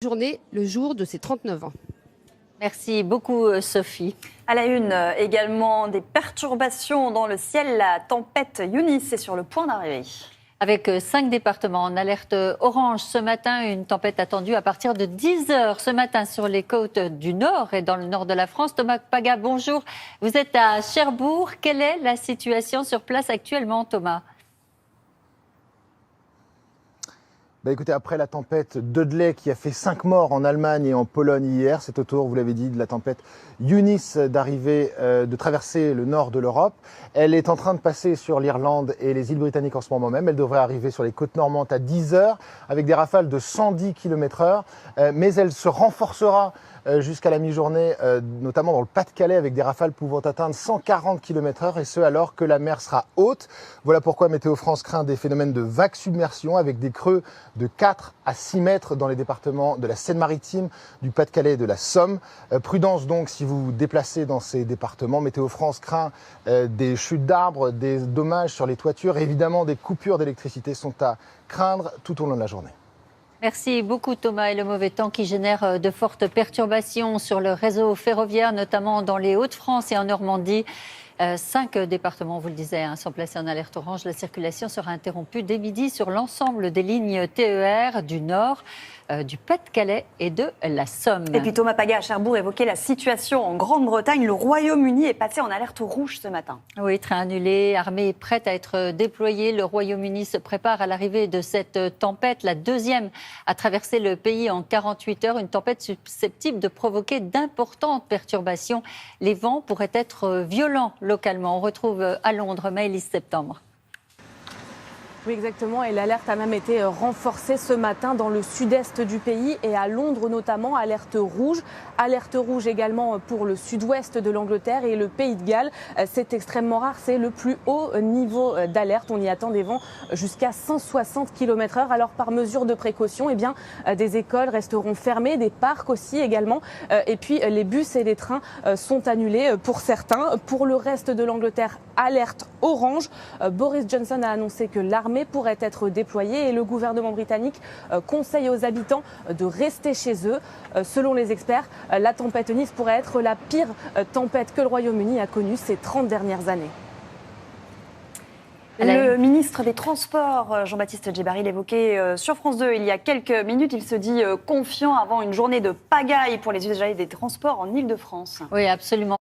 Journée, le jour de ses 39 ans. Merci beaucoup Sophie. À la une également, des perturbations dans le ciel. La tempête Eunice est sur le point d'arriver. Avec 5 départements en alerte orange ce matin, une tempête attendue à partir de 10h ce matin sur les côtes du nord et dans le nord de la France. Thomas Paga, bonjour. Vous êtes à Cherbourg. Quelle est la situation sur place actuellement, Thomas ? Écoutez, après la tempête Dudley qui a fait 5 morts en Allemagne et en Pologne hier, c'est au tour, vous l'avez dit, de la tempête Eunice de traverser le nord de l'Europe. Elle est en train de passer sur l'Irlande et les îles britanniques en ce moment même. Elle devrait arriver sur les côtes normandes à 10h avec des rafales de 110 km/h. Mais elle se renforcera jusqu'à la mi-journée, notamment dans le Pas-de-Calais avec des rafales pouvant atteindre 140 km/h et ce alors que la mer sera haute. Voilà pourquoi Météo France craint des phénomènes de vague submersion avec des creux de 4 à 6 mètres dans les départements de la Seine-Maritime, du Pas-de-Calais et de la Somme. Prudence donc si vous vous déplacez dans ces départements. Météo France craint des chutes d'arbres, des dommages sur les toitures. Évidemment, des coupures d'électricité sont à craindre tout au long de la journée. Merci beaucoup Thomas. Et le mauvais temps qui génère de fortes perturbations sur le réseau ferroviaire, notamment dans les Hauts-de-France et en Normandie. 5 départements, vous le disiez, sont placés en alerte orange. La circulation sera interrompue dès midi sur l'ensemble des lignes TER du Nord, du Pas-de-Calais et de la Somme. Et puis Thomas Paga à Cherbourg évoquait la situation en Grande-Bretagne. Le Royaume-Uni est passé en alerte rouge ce matin. Oui, train annulé, armée prête à être déployée. Le Royaume-Uni se prépare à l'arrivée de cette tempête, la deuxième à traverser le pays en 48 heures. Une tempête susceptible de provoquer d'importantes perturbations. Les vents pourraient être violents localement. On retrouve à Londres, Maëlys Septembre. Oui, exactement. Et l'alerte a même été renforcée ce matin dans le sud-est du pays et à Londres notamment. Alerte rouge. Alerte rouge également pour le sud-ouest de l'Angleterre et le Pays de Galles. C'est extrêmement rare. C'est le plus haut niveau d'alerte. On y attend des vents jusqu'à 160 km/h. Alors par mesure de précaution, eh bien, des écoles resteront fermées, des parcs aussi également. Et puis les bus et les trains sont annulés pour certains. Pour le reste de l'Angleterre, alerte orange. Boris Johnson a annoncé que l'armée pourrait être déployée et le gouvernement britannique conseille aux habitants de rester chez eux. Selon les experts, la tempête Eunice pourrait être la pire tempête que le Royaume-Uni a connue ces 30 dernières années. Le ministre des Transports, Jean-Baptiste Djebbari, l'évoquait sur France 2 il y a quelques minutes. Il se dit confiant avant une journée de pagaille pour les usagers des transports en Île-de-France. Oui, absolument.